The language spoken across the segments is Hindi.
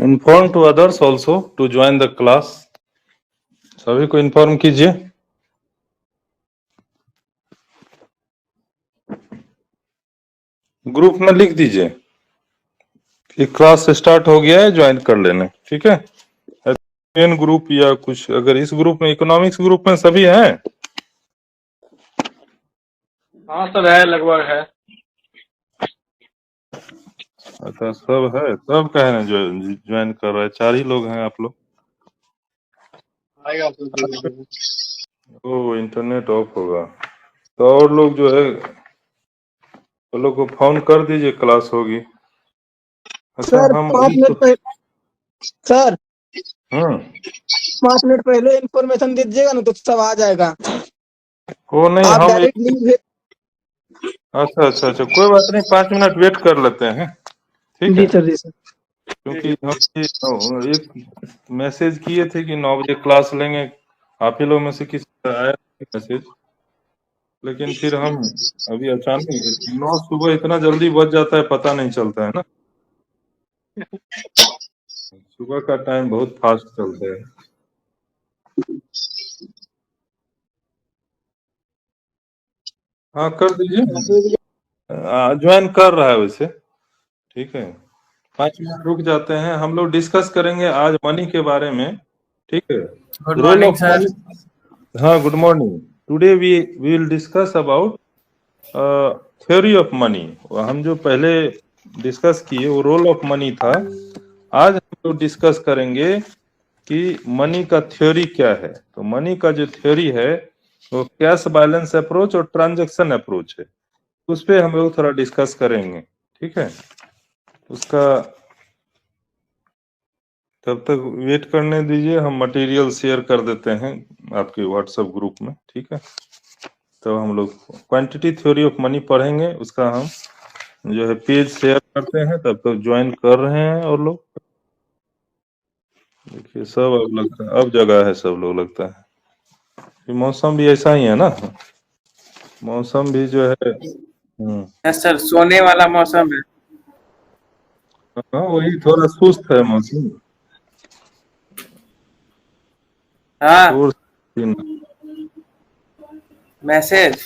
Inform to others also to join the class. सभी को इन्फॉर्म कीजिए। ग्रुप में लिख दीजिए कि क्लास स्टार्ट हो गया है, ज्वाइन कर लेना। ठीक है। मेन ग्रुप या कुछ, अगर इस ग्रुप में, इकोनॉमिक्स ग्रुप में सभी हैं? हाँ सब है, लगभग है। अच्छा, सब है। सब कहे ना जो ज्वाइन कर रहे हैं, 4 ही लोग हैं आप लोग। आएगा तो देख लेंगे। ओ, इंटरनेट ऑफ होगा तो और लोग जो है वो लोग को फोन कर दीजिए, क्लास होगी। अच्छा, सर हम 5 मिनट पहले सर हम्म 5 मिनट पहले इन्फॉर्मेशन दे दीजिएगा ना तो सब आ जाएगा। वो नहीं, आप हम डायरेक्ट लिंक भेज। अच्छा अच्छा अच्छा, कोई बात नहीं, 5 मिनट वेट कर लेते हैं। ठीक है। जी सर, जी सर। क्योंकि हम एक मैसेज किए थे कि 9 बजे क्लास लेंगे। आप ही लोग में से किसी का आया मैसेज, लेकिन फिर हम अभी अचानक 9 सुबह इतना जल्दी बज जाता है, पता नहीं चलता है ना। सुबह का टाइम बहुत फास्ट चलता है। हाँ, कर दीजिए। ज्वाइन कर रहा है वैसे। ठीक है। 5 मिनट रुक जाते हैं, हम लोग डिस्कस करेंगे आज मनी के बारे में। ठीक है। Good roll morning of sir. Money. हाँ, good morning. Today we will discuss about theory of money. हम जो पहले डिस्कस किए वो रोल ऑफ मनी था। आज हम लोग डिस्कस करेंगे कि मनी का थ्योरी क्या है। तो मनी का जो थ्योरी है वो कैश बैलेंस अप्रोच और ट्रांजैक्शन अप्रोच है। उस पे हम लोग थोड़ा डिस्कस करेंगे। ठीक है। उसका तब तक वेट करने दीजिए, हम मटेरियल शेयर कर देते हैं आपके व्हाट्सएप ग्रुप में। ठीक है। तो हम लोग क्वांटिटी थ्योरी ऑफ मनी पढ़ेंगे, उसका हम जो है पेज शेयर करते हैं। तब तक ज्वाइन कर रहे हैं और लोग देखिए, सब अब लगता है, अब जगह है सब लोग लगता है। कि मौसम भी ऐसा ही है ना, मौसम भी जो है। यस सर, सोने वाला मौसम है। हाँ, वही थोड़ा सुस्त है मौसम। हाँ, और मैसेज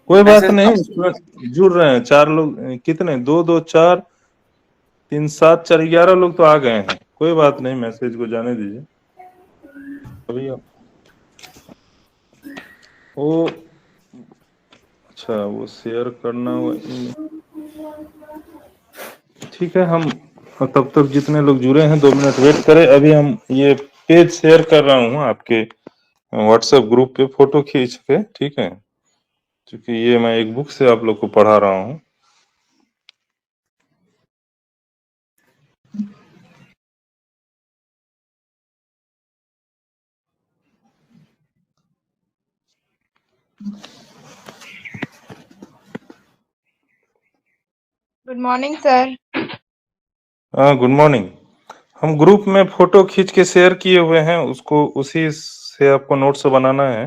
कोई बात मैसेज नहीं, इसमें जुड़ रहे हैं 4 लोग। कितने? 2 2 4 3 7 4 11 लोग तो आ गए हैं। कोई बात नहीं, मैसेज को जाने दीजिए। अभी वो अच्छा, वो शेयर करना ठीक है। हम तब तक जितने लोग जुड़े हैं 2 मिनट वेट करें। अभी हम ये पेज शेयर कर रहा हूँ आपके व्हाट्सएप ग्रुप पे, फोटो खींच के। ठीक है। क्योंकि ये मैं एक बुक से आप लोग को पढ़ा रहा हूँ। Good morning sir. हाँ, गुड मॉर्निंग। हम ग्रुप में फोटो खींच के शेयर किए हुए हैं, उसको उसी से आपको नोट्स बनाना है।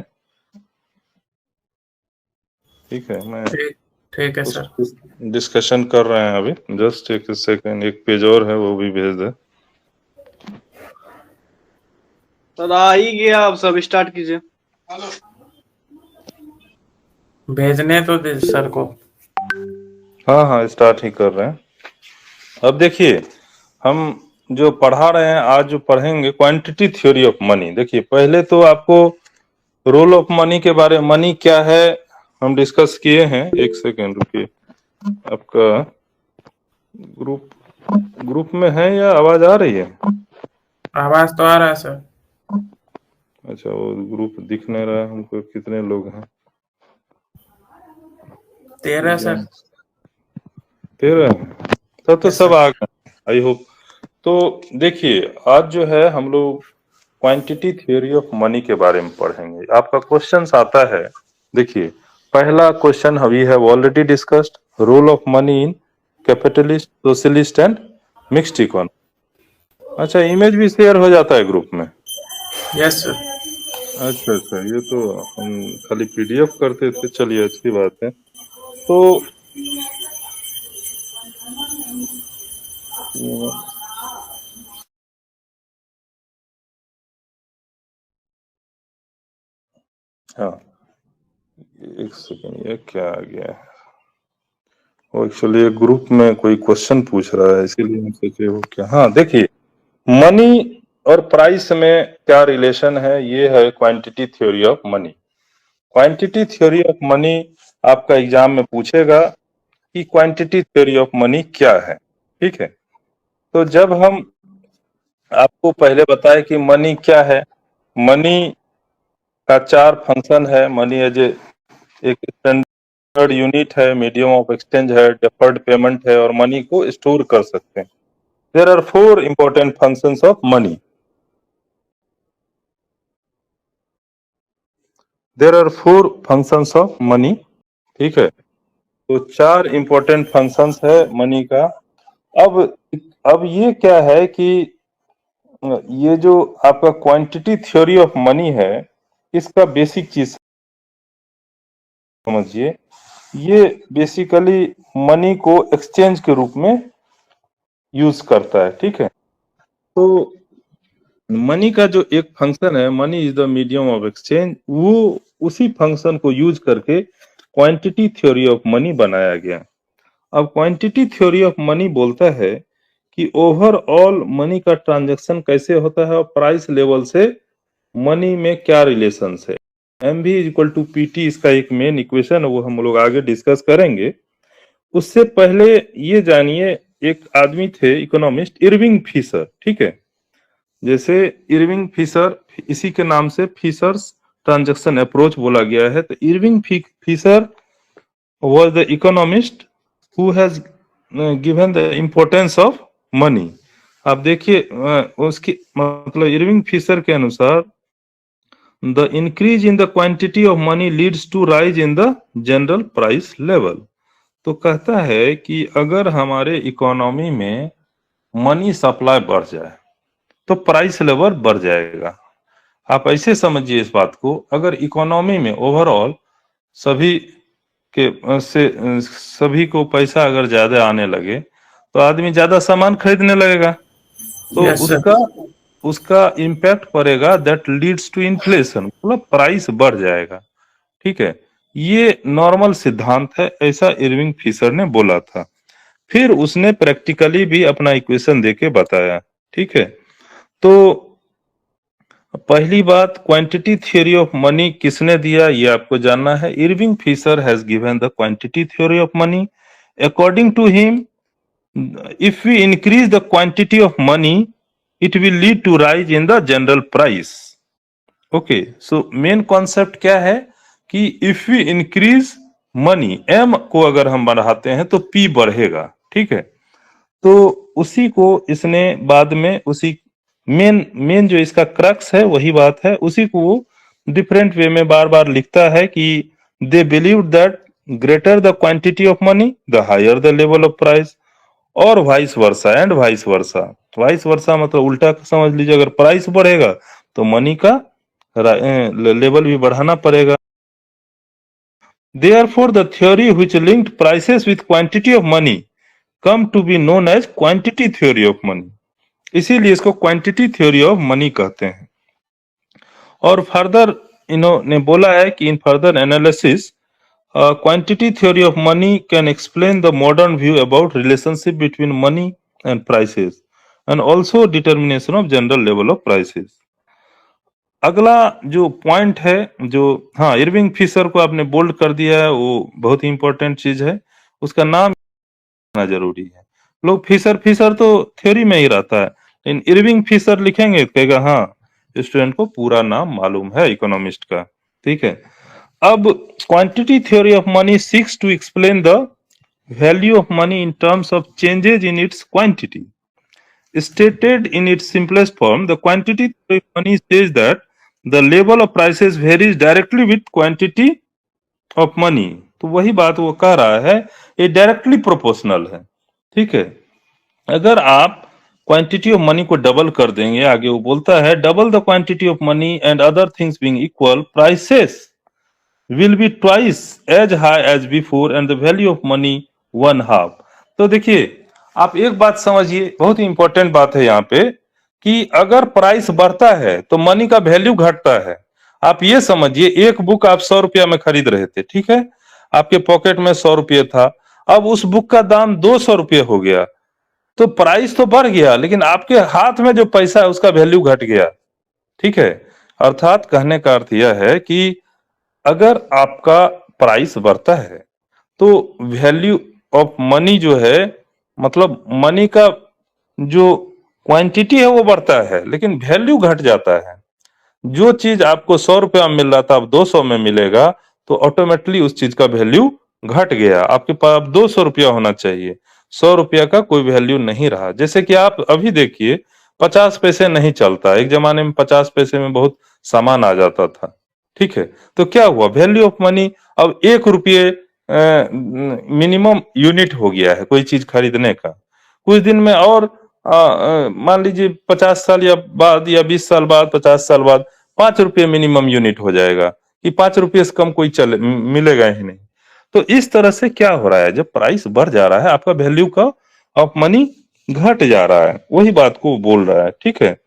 ठीक है। मैं ठीक है उस सर। डिस्कशन कर रहे हैं अभी। जस्ट एक सेकंड, एक पेज और है, वो भी भेज दे। सर आ ही गया, अब सब स्टार्ट कीजिए। भेजने तो दे सर को। हाँ हाँ, स्टार्ट ही कर रहे हैं। अब देखिए, हम जो पढ़ा रहे हैं आज, जो पढ़ेंगे क्वांटिटी थ्योरी ऑफ मनी। देखिए, पहले तो आपको रोल ऑफ मनी के बारे में, मनी क्या है, हम डिस्कस किए हैं। एक सेकंड रुकिए। आपका ग्रुप ग्रुप में है या आवाज आ रही है? आवाज तो आ रहा है सर। अच्छा, वो ग्रुप दिख नहीं रहा है हमको, कितने लोग हैं? 13 सर। 13 तब तो यस सब सर। आ गए, आई होप। तो देखिए, आज जो है हम लोग क्वांटिटी थ्योरी ऑफ मनी के बारे में पढ़ेंगे। आपका क्वेश्चन आता है, देखिए, पहला क्वेश्चन अभी है already discussed, role of money in capitalist, socialist and mixed economy. अच्छा, इमेज भी शेयर हो जाता है ग्रुप में? Yes sir. अच्छा अच्छा, ये तो हम खाली पीडीएफ करते थे। चलिए, अच्छी बात है। तो हाँ, एक सेकंड, ये क्या आ गया है? वो एक्चुअली एक ग्रुप में कोई क्वेश्चन पूछ रहा है, इसीलिए हम सोचे वो क्या। हाँ देखिए, मनी और प्राइस में क्या रिलेशन है, ये है quantity theory of money. Quantity theory of money आपका एग्जाम में पूछेगा कि क्वांटिटी थ्योरी ऑफ मनी क्या है, ठीक है। तो जब हम आपको पहले बताए कि मनी क्या है, मनी का 4 फंक्शन है। मनी एज एक स्टैंडर्ड यूनिट है, मीडियम ऑफ एक्सचेंज है, डेफर्ड पेमेंट है, और मनी को स्टोर कर सकते हैं। There are 4 important functions of money. There are 4 functions of money, ठीक है। तो 4 इंपॉर्टेंट फंक्शंस है मनी का। अब अब ये क्या है कि ये जो आपका क्वांटिटी थ्योरी ऑफ मनी है, इसका बेसिक चीज समझिए। ये बेसिकली मनी को एक्सचेंज के रूप में यूज करता है, ठीक है। तो मनी का जो एक फंक्शन है, money is the medium of exchange, वो उसी फंक्शन को यूज करके क्वांटिटी थ्योरी ऑफ मनी बनाया गया। अब क्वांटिटी थ्योरी ऑफ मनी बोलता है कि ओवरऑल मनी का ट्रांजैक्शन कैसे होता है और प्राइस लेवल से मनी में क्या रिलेशंस है। एम भी इक्वल टू पी टी इसका एक मेन इक्वेशन है, वो हम लोग आगे डिस्कस करेंगे। उससे पहले ये जानिए, एक आदमी थे इकोनॉमिस्ट इरविंग फिशर, ठीक है। जैसे इरविंग फिशर, इसी के नाम से फिशर्स ट्रांजैक्शन अप्रोच बोला गया है। तो Irving Fisher was the economist who has given the importance of money। आप देखिए, उसकी मतलब इरविंग फिशर के अनुसार the increase in the quantity of money leads to rise in the general price level. तो कहता है कि अगर हमारे इकोनॉमी में मनी सप्लाई बढ़ जाए तो प्राइस लेवल बढ़ जाएगा। आप ऐसे समझिए इस बात को, अगर इकोनॉमी में ओवरऑल सभी सभी को पैसा अगर ज्यादा आने लगे तो आदमी ज्यादा सामान खरीदने लगेगा, तो यस सर। उसका उसका इम्पैक्ट पड़ेगा, दैट लीड्स टू इन्फ्लेशन, मतलब प्राइस बढ़ जाएगा, ठीक है। ये नॉर्मल सिद्धांत है, ऐसा इरविंग फिशर ने बोला था। फिर उसने प्रैक्टिकली भी अपना इक्वेशन देके बताया, ठीक है। तो पहली बात, क्वांटिटी थ्योरी ऑफ मनी किसने दिया ये आपको जानना है। Irving Fisher has given the quantity theory of money. According to him, if we increase the quantity of money, it will lead to rise in the general price। okay, so main concept क्या है कि if we increase money, m को अगर हम बढ़ाते हैं तो p बढ़ेगा, ठीक है। तो उसी को इसने बाद में उसी मेन जो इसका क्रक्स है वही बात है, उसी को वो डिफरेंट वे में बार बार लिखता है कि they believe that greater the quantity of money the higher the level of price, और vice versa and vice versa. Vice versa मतलब उल्टा समझ लीजिए, अगर प्राइस बढ़ेगा तो मनी का लेवल भी बढ़ाना पड़ेगा। Therefore, the theory which linked prices with quantity of money come to be known as quantity theory of money। इसीलिए इसको क्वांटिटी थ्योरी ऑफ मनी कहते हैं। और फर्दर इन्होंने बोला है कि in further analysis quantity theory of money can explain the modern view about relationship between money and prices and also determination of general level of prices. अगला जो पॉइंट है, जो हाँ इरविंग फिशर को आपने बोल्ड कर दिया है, वो बहुत ही इंपॉर्टेंट चीज है, उसका नाम जरूरी है। लोग फिशर फिशर तो थ्योरी में ही रहता है, लेकिन इरविंग फिशर लिखेंगे तो कहेगा हाँ स्टूडेंट को पूरा नाम मालूम है इकोनॉमिस्ट का, ठीक है। अब quantity theory of money seeks to explain the value of money in terms of changes in its quantity. Stated in its simplest form, the quantity theory of money says that the level of prices varies directly with quantity of money। तो वही बात वो कह रहा है, ये डायरेक्टली प्रोपोर्शनल है, ठीक है। अगर आप क्वांटिटी ऑफ मनी को डबल कर देंगे, आगे वो बोलता है double the quantity of money and other things being equal, prices will be twice as high as before and the value of money one half. तो देखिए, आप एक बात समझिए, बहुत ही इंपॉर्टेंट बात है यहाँ पे, कि अगर प्राइस बढ़ता है तो मनी का वैल्यू घटता है, आप ये समझिए, एक बुक आप 100 रुपया में खरीद रहे थे, ठीक है, आपके पॉकेट में 100 रुपये था, अब उस बुक का दाम 200 रुपये हो गया, तो प्राइस तो बढ़ गया, लेकिन आपके हाथ में जो पैसा है उसका वैल्यू घट गया, ठीक है। अर्थात कहने का अर्थ यह है कि अगर आपका प्राइस बढ़ता है तो वैल्यू ऑफ मनी जो है, मतलब मनी का जो क्वांटिटी है वो बढ़ता है, लेकिन वैल्यू घट जाता है। जो चीज आपको 100 रुपया में मिल रहा था अब 200 में मिलेगा, तो ऑटोमेटिकली उस चीज का वैल्यू घट गया। आपके पास अब 200 रुपया होना चाहिए, 100 रुपया का कोई वैल्यू नहीं रहा। जैसे कि आप अभी देखिए, 50 पैसे नहीं चलता, एक जमाने में 50 पैसे में बहुत सामान आ जाता था, ठीक है। तो क्या हुआ, वैल्यू ऑफ मनी अब 1 रुपये मिनिमम यूनिट हो गया है कोई चीज खरीदने का। कुछ दिन में और मान लीजिए 50 साल या बाद या 20 साल बाद, 50 साल बाद 5 रुपये मिनिमम यूनिट हो जाएगा कि 5 रुपये से कम कोई चले मिलेगा ही नहीं। तो इस तरह से क्या हो रहा है, जब प्राइस बढ़ जा रहा है आपका वैल्यू का ऑफ मनी घट जा रहा है, वही बात को बोल रहा है, ठीक है।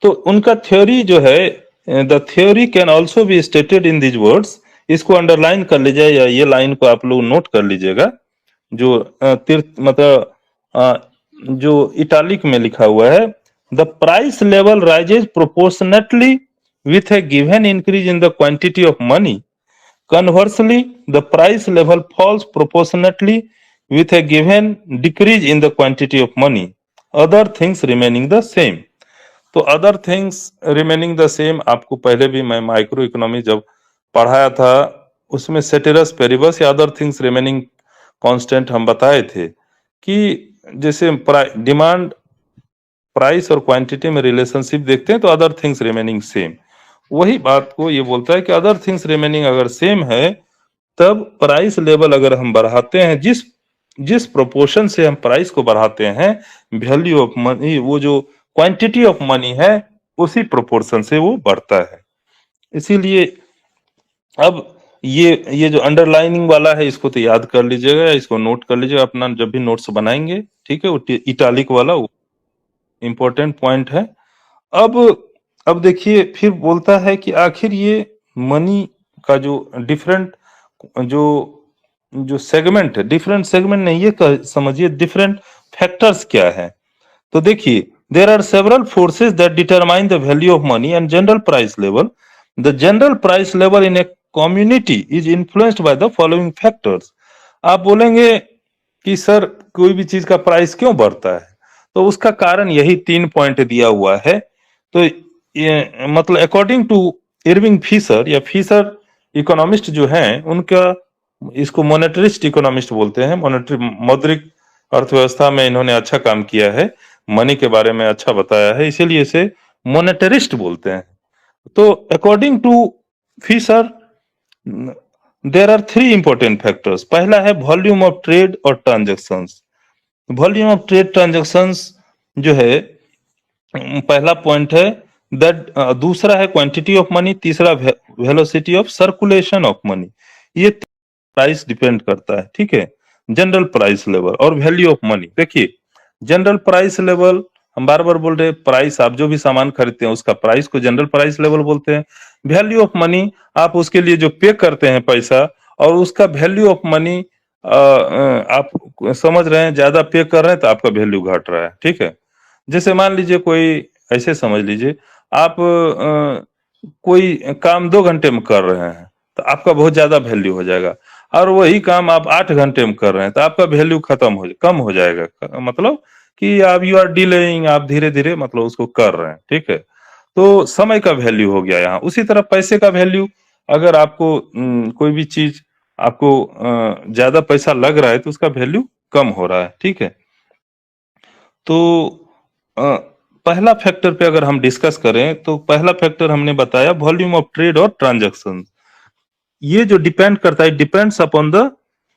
तो उनका थ्योरी जो है, the theory can also be stated in these words, इसको अंडरलाइन कर लीजिए या ये लाइन को आप लोग नोट कर लीजिएगा, जो तीर्थ मतलब जो इटालिक में लिखा हुआ है, the price level rises proportionately with a given increase in the quantity of money, conversely the price level falls proportionately with a given decrease in the quantity of money, other things remaining the same। तो other things remaining the same, आपको पहले भी मैं माइक्रो इकोनॉमी जब पढ़ाया था उसमें सेटेरस पेरिबस या अदर थिंग्स रिमेनिंग कांस्टेंट हम बताए थे कि जैसे डिमांड प्राइस और क्वांटिटी में रिलेशनशिप देखते हैं तो अदर थिंग्स रिमेनिंग सेम, वही बात को ये बोलता है कि अदर थिंग्स रिमेनिंग अगर सेम है तब प्राइस लेवल अगर हम बढ़ाते हैं, जिस जिस प्रोपोर्शन से हम प्राइस को बढ़ाते हैं, वैल्यू ऑफ मनी, वो जो क्वांटिटी ऑफ मनी है उसी प्रोपोर्शन से वो बढ़ता है। इसीलिए अब ये जो अंडरलाइनिंग वाला है इसको तो याद कर लीजिएगा, इसको नोट कर लीजिएगा अपना जब भी नोट्स बनाएंगे, ठीक है। वो इटालिक वाला इंपॉर्टेंट पॉइंट है। अब देखिए फिर बोलता है कि आखिर ये मनी का जो डिफरेंट जो जो सेगमेंट है, डिफरेंट सेगमेंट नहीं, ये समझिए डिफरेंट फैक्टर्स क्या है। तो देखिए, there are several forces that determine the value of money and general price level. The general price level in a community is influenced by the following factors. आप बोलेंगे कि सर कोई भी चीज का प्राइस क्यों बढ़ता है, तो उसका कारण यही 3 पॉइंट दिया हुआ है। तो ये मतलब अकॉर्डिंग टू इरविंग फिशर या फिशर इकोनॉमिस्ट जो हैं उनका, इसको मोनेटरिस्ट इकोनॉमिस्ट बोलते हैं, मॉनेटरी मौद्रिक अर्थव्यवस्था में इन्होंने अच्छा काम किया है, मनी के बारे में अच्छा बताया है, इसीलिए इसे मोनेटरिस्ट बोलते हैं। तो according to Fisher there are 3 important factors. पहला है वॉल्यूम ऑफ ट्रेड और transactions. Volume of trade transactions जो है पहला पॉइंट है, दैट दूसरा है क्वांटिटी ऑफ मनी, तीसरा velocity of circulation of money. ये प्राइस डिपेंड करता है, ठीक है। जनरल प्राइस लेवल और वैल्यू ऑफ मनी। देखिए, जनरल प्राइस लेवल हम बार बार बोल रहे हैं, प्राइस आप जो भी सामान खरीदते हैं उसका प्राइस को जनरल प्राइस लेवल बोलते हैं। वैल्यू ऑफ मनी आप उसके लिए जो पे करते हैं पैसा, और उसका वैल्यू ऑफ मनी आप समझ रहे हैं, ज्यादा पे कर रहे हैं तो आपका वैल्यू घट रहा है, ठीक है। जैसे मान लीजिए कोई, ऐसे समझ लीजिए आप कोई काम 2 घंटे में कर रहे हैं तो आपका बहुत ज्यादा वैल्यू हो जाएगा, और वही काम आप 8 घंटे में कर रहे हैं तो आपका वैल्यू कम हो जाएगा। मतलब कि आप यू आर डिलेइंग, आप धीरे धीरे मतलब उसको कर रहे हैं, ठीक है। तो समय का वैल्यू हो गया यहाँ। उसी तरह पैसे का वैल्यू, अगर आपको कोई भी चीज आपको ज्यादा पैसा लग रहा है तो उसका वैल्यू कम हो रहा है, ठीक है। तो पहला फैक्टर पे अगर हम डिस्कस करें तो पहला फैक्टर हमने बताया वॉल्यूम ऑफ ट्रेड और ट्रांजैक्शन। ये जो डिपेंड करता है, डिपेंड्स अपॉन द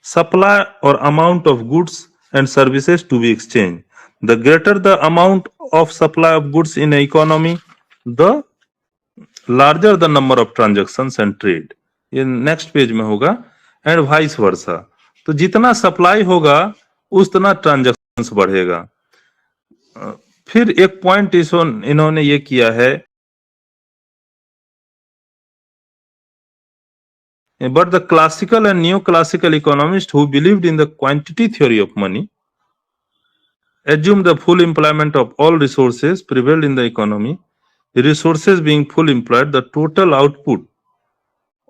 सप्लाई और amount of goods and services to be exchange. The greater the amount of supply of goods in economy, the larger the number of transactions and trade. ये नेक्स्ट पेज में होगा। एंड वाइस वर्सा, तो जितना सप्लाई होगा उतना ट्रांजैक्शंस बढ़ेगा। फिर एक पॉइंट इन्होंने ये किया है but the classical and neoclassical economists who believed in the quantity theory of money assumed the full employment of all resources prevailed in the economy. The resources being fully employed, the total output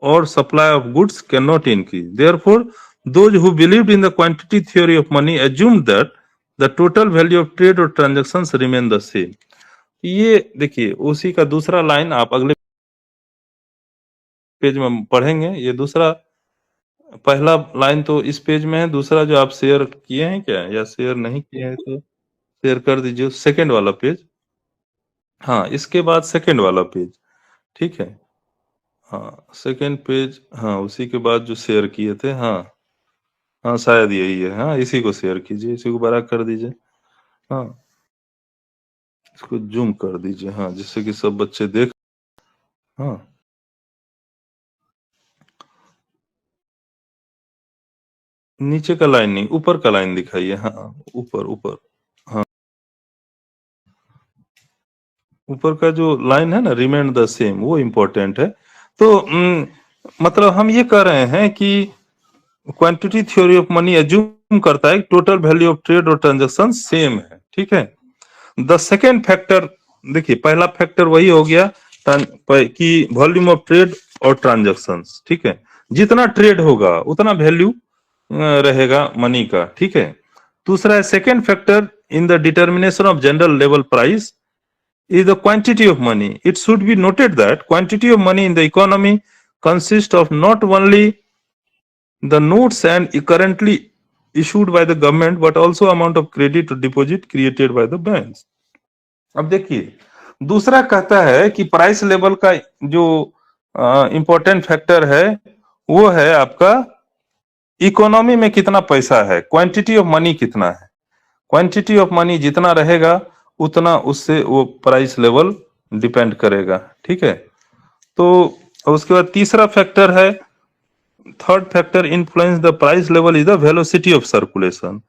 or supply of goods cannot increase. Therefore, those who believed in the quantity theory of money assumed that the total value of trade or transactions remain the same. ये देखिए उसी का दूसरा लाइन आप अगले पेज में पढ़ेंगे। ये दूसरा, पहला लाइन तो इस पेज में है, दूसरा जो आप शेयर किए हैं क्या या शेयर नहीं किए हैं तो शेयर कर दीजिए। सेकंड वाला पेज, हाँ इसके बाद सेकंड वाला पेज, ठीक है। हाँ सेकंड पेज, हाँ उसी के बाद जो शेयर किए थे, हाँ हाँ शायद यही है। हाँ इसी को शेयर कीजिए, इसी को बड़ा कर दीजिए। हाँ इसको जूम कर दीजिए, हाँ जिससे कि सब बच्चे देख। हाँ नीचे का लाइन नहीं, ऊपर का लाइन दिखाइए। हाँ ऊपर ऊपर, हाँ ऊपर का जो लाइन है ना, रिमेन द सेम, वो इम्पोर्टेंट है। तो मतलब हम ये कह रहे हैं कि quantity theory of money assume करता है टोटल वैल्यू ऑफ ट्रेड और ट्रांजैक्शन सेम है, ठीक है। द सेकेंड फैक्टर, देखिए पहला फैक्टर वही हो गया कि वॉल्यूम ऑफ ट्रेड और ट्रांजैक्शन, ठीक है। जितना ट्रेड होगा उतना वैल्यू रहेगा मनी का, ठीक है। दूसरा है second factor in the determination of general level price is the quantity of money. It should be noted that quantity of money in the economy consists of not only the notes and currently issued by the government but also amount of credit or deposit created by the banks. अब देखिए दूसरा कहता है कि प्राइस लेवल का जो इंपॉर्टेंट फैक्टर है वो है आपका इकोनॉमी में कितना पैसा है, क्वांटिटी ऑफ मनी कितना है। क्वांटिटी ऑफ मनी जितना रहेगा उतना उससे वो प्राइस लेवल डिपेंड करेगा, ठीक है। तो उसके बाद तीसरा फैक्टर है, third factor influence the price level is the velocity of circulation,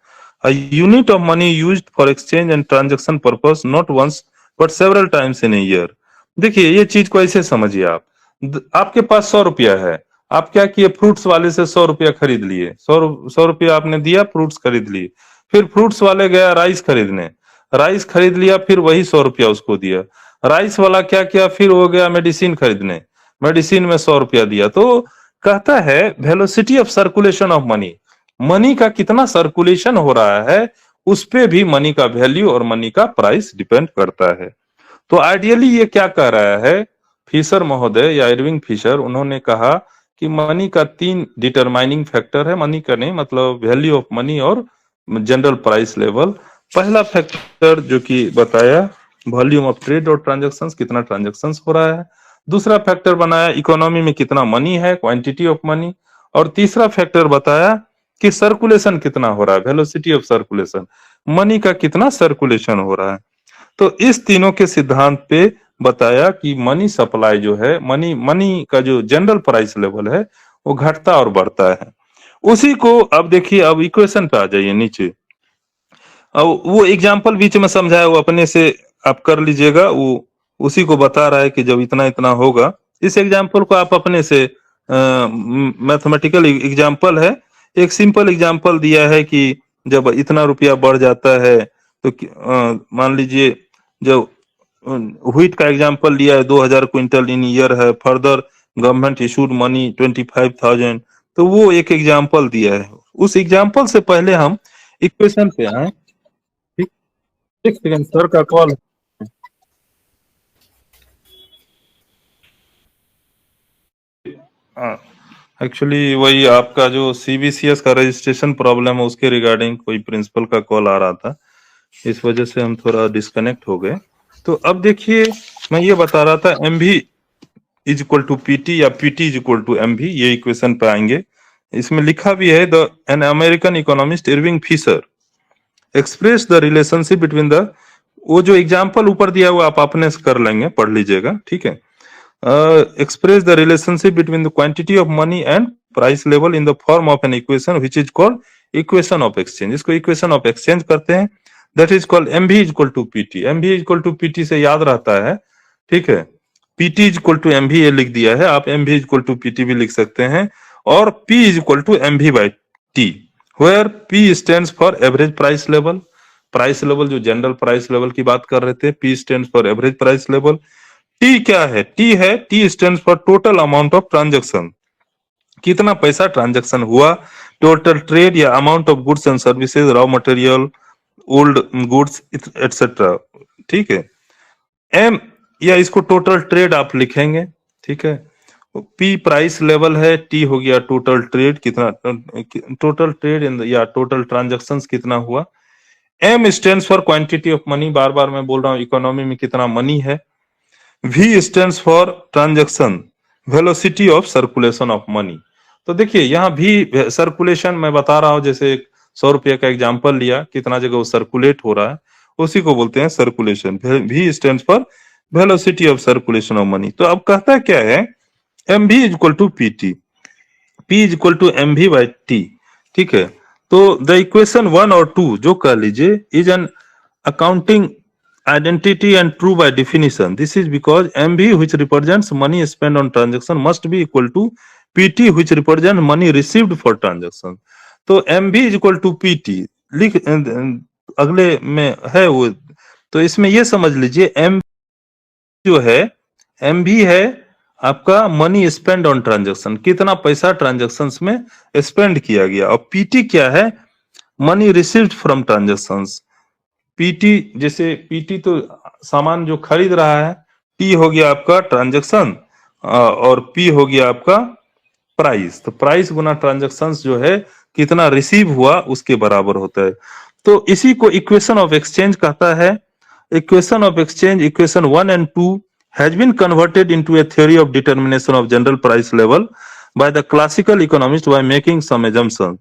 a unit of money used for exchange and transaction purpose not once but several times in a year. देखिए ये चीज को ऐसे समझिए, आपके पास 100 रुपया है, आप क्या किए, फ्रूट्स वाले से 100 रुपया खरीद लिए, 100 रुपया आपने दिया, फ्रूट्स खरीद लिए। फिर फ्रूट्स वाले गया राइस खरीदने, राइस खरीद लिया, फिर वही 100 रुपया उसको दिया। राइस वाला क्या किया, फिर वो गया मेडिसिन खरीदने, मेडिसिन में 100 रुपया दिया। तो कहता है velocity of circulation of money, money का कितना सर्कुलेशन हो रहा है उस पे भी मनी का वैल्यू और मनी का प्राइस डिपेंड करता है। तो आइडियली ये क्या कह रहा है फिशर महोदय या इरविंग फिशर, उन्होंने कहा कि मनी का 3 डिटरमाइनिंग फैक्टर है, मनी का नहीं मतलब वैल्यू ऑफ मनी और जनरल प्राइस लेवल। पहला फैक्टर जो कि बताया वॉल्यूम ऑफ ट्रेड और ट्रांजैक्शंस, कितना ट्रांजैक्शंस हो रहा है। दूसरा फैक्टर बनाया इकोनॉमी में कितना मनी है, क्वांटिटी ऑफ मनी। और तीसरा फैक्टर बताया कि सर्कुलेशन कितना हो रहा है, वेलोसिटी ऑफ सर्कुलेशन, मनी का कितना सर्कुलेशन हो रहा है। तो इस तीनों के सिद्धांत पे बताया कि मनी सप्लाई जो है, मनी का जो जनरल प्राइस लेवल है वो घटता और बढ़ता है। उसी को अब देखिए, अब इक्वेशन पे आ जाइए नीचे। अब वो एग्जाम्पल बीच में समझाया वो अपने से आप कर लीजिएगा, वो उसी को बता रहा है कि जब इतना इतना होगा। इस एग्जाम्पल को आप अपने से मैथमेटिकल एग्जाम्पल है, एक सिंपल एग्जाम्पल दिया है कि जब इतना रुपया बढ़ जाता है तो मान लीजिए जब व्हीट का एग्जाम्पल लिया है 2000 क्विंटल इन ईयर है, फर्दर गवर्नमेंट इशूड मनी 25,000, तो वो एक एग्जाम्पल दिया है। उस एग्जाम्पल से पहले हम इक्वेशन पे आए। ठीक, एक सेकंड सर का कॉल। एक्चुअली वही आपका जो सीबीसीएस का रजिस्ट्रेशन प्रॉब्लम है उसके रिगार्डिंग कोई प्रिंसिपल का कॉल आ रहा था, इस वजह से हम थोड़ा डिस्कनेक्ट हो गए। तो अब देखिए मैं ये बता रहा था MV is equal to PT या PT is equal to MV, ये इक्वेशन पे आएंगे। इसमें लिखा भी है the an American economist Irving Fisher express the relationship between the, वो जो एग्जाम्पल ऊपर दिया हुआ आप अपने से कर लेंगे, पढ़ लीजिएगा, ठीक है। Express the relationship between the quantity of money and price level in the form of an equation which is called equation of exchange. इसको इक्वेशन ऑफ एक्सचेंज करते हैं, that is called MV is equal to PT. MV is equal to PT से याद रहता है, ठीक है, PT is equal to MV ये लिख दिया है, आप MV is equal to PT भी लिख सकते हैं। और P is equal to MV by T, where P stands for average price level. Price level जो जनरल प्राइस लेवल की बात कर रहे थे, P stands for average price level. T क्या है? T stands for total amount of transaction. कितना पैसा ट्रांजैक्शन हुआ, टोटल ट्रेड या amount of goods and services, raw material, old goods etcetera, ठीक है. एम या इसको टोटल ट्रेड आप लिखेंगे, ठीक है. पी प्राइस लेवल है, टी हो गया टोटल ट्रेड, कितना टोटल ट्रेड या टोटल ट्रांजैक्शंस कितना हुआ. M stands for quantity of money, बार बार मैं बोल रहा हूँ इकोनॉमी में कितना मनी है. V stands for transaction velocity of circulation of money. तो देखिए यहाँ भी सर्कुलेशन मैं बता रहा हूँ, जैसे 100 रुपये का एग्जांपल लिया, कितना जगह वो सर्कुलेट हो रहा है, उसी को बोलते हैं circulation. V stands for velocity of circulation of money. तो अब कहता क्या है, M V is equal to P T, P is equal to M V by T, ठीक है. तो द इक्वेशन 1 और 2 जो कह लीजिए is an accounting identity and true by definition. This is because MV, which represents money spent on transaction, must be equal to PT, which represents money received for transaction. तो MV is equal to PT लिख अगले में है वो. तो इसमें ये समझ लीजिए M जो है, MV है आपका मनी स्पेंड ऑन ट्रांजेक्शन, कितना पैसा ट्रांजेक्शन में स्पेंड किया गया, और PT क्या है, money received from transactions. PT जैसे पीटी तो सामान जो खरीद रहा है, टी हो गया आपका ट्रांजैक्शन और पी हो गया आपका प्राइस. तो प्राइस गुना ट्रांजैक्शंस जो है कितना रिसीव हुआ उसके बराबर होता है. तो इसी को इक्वेशन ऑफ एक्सचेंज कहता है. Equation of exchange, equation 1 and 2 has been converted into a theory of determination of general price level by the classical economist by making some assumptions.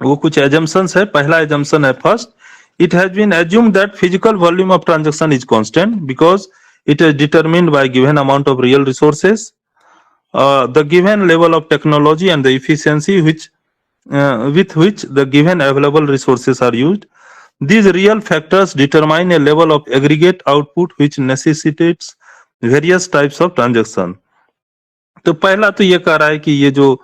वो कुछ assumptions है. पहला assumption है first, it has been assumed that physical volume of transaction is constant because it is determined by given amount of real resources, the given level of technology and the efficiency with which the given available resources are used. These real factors determine a level of aggregate output which necessitates various types of transaction. तो पहला तो ये कह रहा है कि ये जो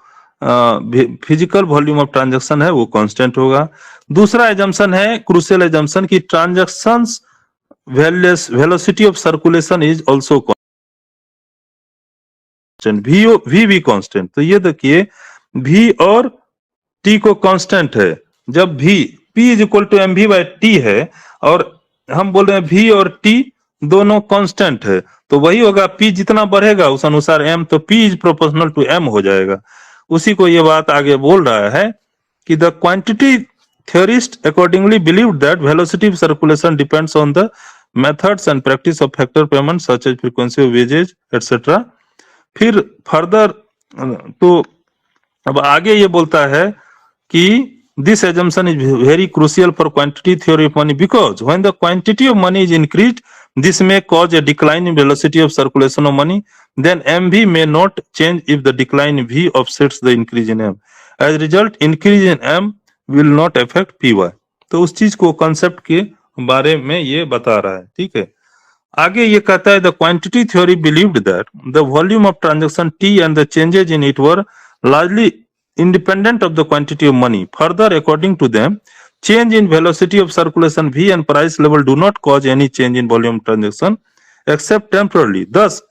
फिजिकल वॉल्यूम ऑफ ट्रांजैक्शन है वो कांस्टेंट होगा. दूसरा एजम्पशन है क्रूशियल एजम्पशन की transactions velocity of circulation is also constant, V भी कांस्टेंट. तो ये देखिए v और t को कांस्टेंट है, जब v p is equal to M V by T है और हम बोल रहे हैं v और t दोनों कांस्टेंट है, तो वही होगा p जितना बढ़ेगा उस अनुसार m, तो p इज प्रोपोर्शनल टू m हो जाएगा. उसी को ये बात आगे बोल रहा है कि the quantity theorist accordingly believed that velocity of circulation depends on the methods and practice of factor payment such as frequency of wages etc. फिर फर्दर तो अब आगे ये बोलता है कि this assumption is very crucial for quantity theory of money because when the quantity of money is increased, this may cause a decline in velocity of circulation of money. Then MV may not change if the decline in V offsets the increase in M. As a result, increase in M will not affect PY. तो उस चीज को कंसेप्ट के बारे में ये बता रहा है, ठीक है. आगे ये कहता है the quantity theory believed that the volume of transaction T and the changes in it were largely independent of the quantity of money. Further, according to them, change in velocity of circulation V and price level do not cause any change in volume transaction except temporarily. Thus,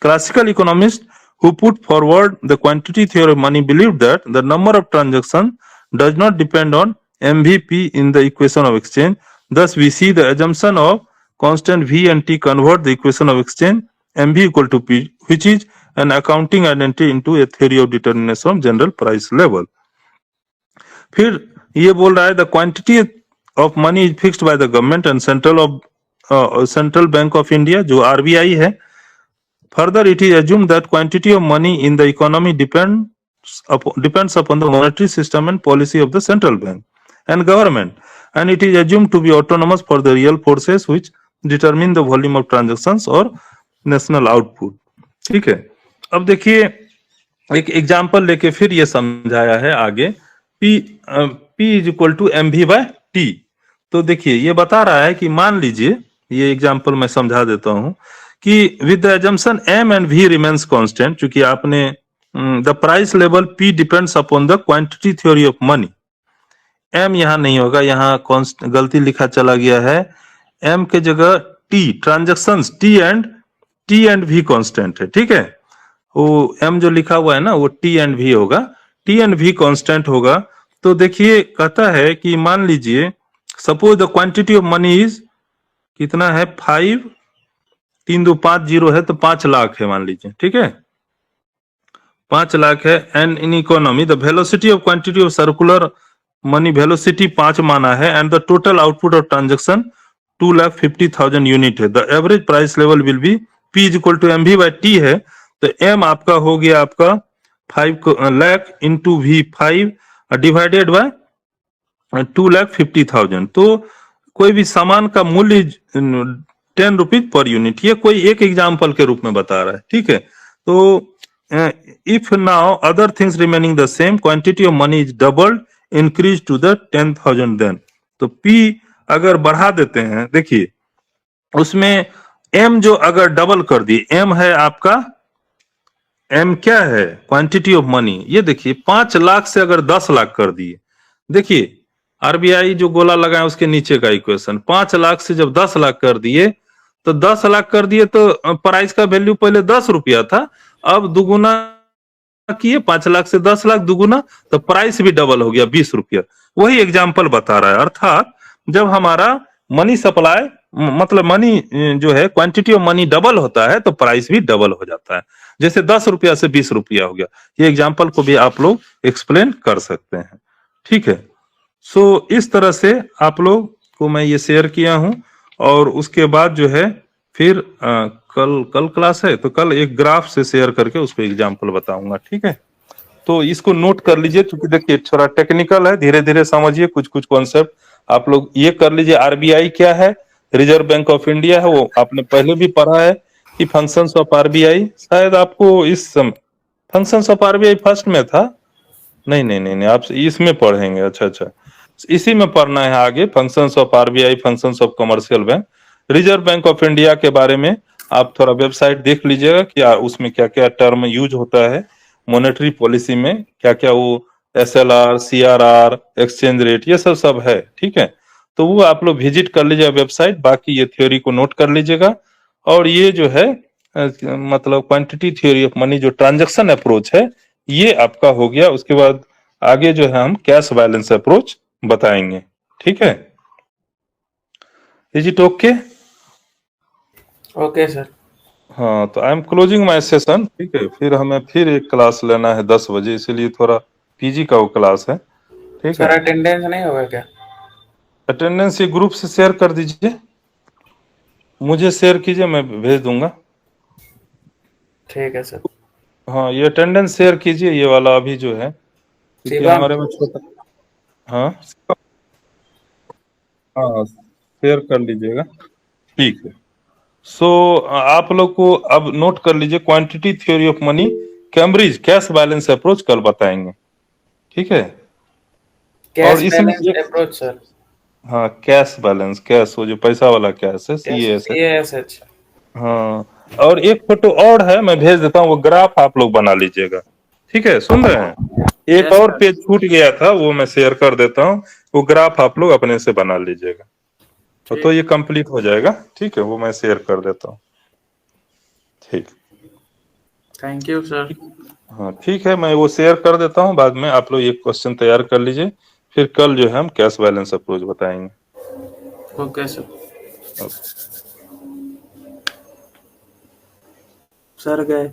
classical economists who put forward the quantity theory of money believed that the number of transactions does not depend on MVP in the equation of exchange. Thus, we see the assumption of constant V and T convert the equation of exchange MV equal to P, which is an accounting identity into a theory of determination of general price level. फिर ये बोल रहा है the quantity of money is fixed by the government and Central Bank of India जो RBI है. Further, it is assumed that quantity of money in the economy depends upon the monetary system and policy of the central bank and government, and it is assumed to be autonomous for the real forces which determine the volume of transactions or national output. ठीक है. अब देखिए एक एग्जांपल लेके फिर ये समझाया है आगे. P is equal to M V by T. तो देखिए ये बता रहा है कि मान लीजिए ये एग्जांपल मैं समझा देता हूं कि with the assumption m and v remains constant, चूंकि आपने the price level P depends upon the quantity theory of money. M यहाँ नहीं होगा, यहाँ गलती लिखा चला गया है। M के जगह T, transactions T and V constant है, ठीक है। वो M जो लिखा हुआ है ना, वो T एंड V होगा, T एंड V कांस्टेंट होगा। तो देखिए कहता है कि मान लीजिए suppose the quantity of money is कितना है, 5,3250 है, तो 5 लाख है मान लीजिए, ठीक है, 5 लाख है। And in economy the velocity of quantity of circular money, velocity 5 माना है, and the total output of transaction 2,50,000 unit है। The average price level will be P is equal to MV by T है, तो M आपका हो गया आपका 5 lakh into V 5 divided by 2,50,000। तो कोई भी सामान का मूल्य 10 रुपीज पर यूनिट, ये कोई एक एग्जाम्पल के रूप में बता रहा है, ठीक है। तो if now other things remaining the same, quantity of money is doubled increase to the 10,000 then, तो P अगर बढ़ा देते हैं, देखिए उसमें M जो अगर डबल कर दिए, M है आपका, M क्या है, क्वांटिटी ऑफ मनी, ये देखिए 5 लाख से अगर 10 लाख कर दिए, देखिए आरबीआई जो गोला लगाए उसके नीचे का इक्वेशन, 5 लाख से जब 10 लाख कर दिए, तो 10 लाख कर दिए तो प्राइस का वैल्यू पहले 10 रुपया था, अब दुगुना किए, 5 लाख से 10 लाख दुगुना, तो प्राइस भी डबल हो गया, 20 रुपया। वही एग्जाम्पल बता रहा है, अर्थात जब हमारा मनी सप्लाई मतलब मनी जो है क्वांटिटी ऑफ मनी डबल होता है तो प्राइस भी डबल हो जाता है, जैसे 10 रुपया से 20 रुपया हो गया। ये एग्जाम्पल को भी आप लोग एक्सप्लेन कर सकते हैं, ठीक है। सो इस तरह से आप लोग को मैं ये शेयर किया हूं, और उसके बाद जो है फिर कल क्लास है, तो कल एक ग्राफ से शेयर करके उसको एग्जाम्पल बताऊंगा, ठीक है। तो इसको नोट कर लीजिए, क्योंकि देखिए थोड़ा टेक्निकल है, धीरे धीरे समझिए, कुछ कुछ कॉन्सेप्ट आप लोग ये कर लीजिए। आरबीआई क्या है, रिजर्व बैंक ऑफ इंडिया है, वो आपने पहले भी पढ़ा है कि फंक्शंस ऑफ आरबीआई, शायद आपको इस फंक्शंस ऑफ आरबीआई फर्स्ट में था, नहीं, आप इसमें पढ़ेंगे, अच्छा, इसी में पढ़ना है आगे, functions of RBI, functions of commercial bank. Reserve bank of India के बारे में आप थोड़ा वेबसाइट देख लीजिएगा कि उसमें क्या क्या टर्म यूज होता है, मॉनेटरी पॉलिसी में क्या क्या वो SLR, CRR, एक्सचेंज रेट, ये सब है, ठीक है। तो वो आप लोग विजिट कर लीजिएगा वेबसाइट, बाकी ये थ्योरी को नोट कर लीजिएगा। और ये जो है मतलब क्वांटिटी थ्योरी ऑफ मनी जो ट्रांजैक्शन अप्रोच है, ये आपका हो गया। उसके बाद आगे जो है हम कैश बैलेंस अप्रोच बताएंगे, ठीक है। Is it okay? Okay sir. हाँ, तो I am closing my session, ठीक है। फिर हमें फिर एक क्लास लेना है 10 बजे, इसीलिए थोड़ा पीजी का वो क्लास है, ठीक सर है। अटेंडेंस नहीं होगा क्या? अटेंडेंस ये ग्रुप से शेयर कर दीजिए, मुझे शेयर कीजिए, मैं भेज दूंगा। ठीक है सर। हाँ, ये अटेंडेंस शेयर कीजिए, ये वाला अभी जो है, क्योंकि शिवम। हमारे में छोटा। हाँ हाँ, शेयर कर लीजिएगा, ठीक है। सो आप लोग को अब नोट कर लीजिए, quantity theory of money, Cambridge cash balance approach कल बताएंगे, ठीक है। कैश इसमें बैलेंस अप्रोच सर। हाँ, कैश बैलेंस, कैश वो जो पैसा वाला कैश है, CASH। हाँ, और एक फोटो और है, मैं भेज देता हूँ, वो ग्राफ आप लोग बना लीजिएगा, ठीक है। सुन रहे हैं, एक Yes, और sir. पेज छूट गया था, वो मैं शेयर कर देता हूँ, वो ग्राफ आप लोग अपने से बना लीजिएगा, तो ये कंप्लीट हो जाएगा, ठीक है। वो मैं शेयर कर देता हूँ, ठीक। Thank you sir. हाँ ठीक है, मैं वो शेयर कर देता हूँ, बाद में आप लोग एक क्वेश्चन तैयार कर लीजिए, फिर कल जो है हम कैश बैलेंस अप्रोच बताएंगे। Okay sir. सर गए।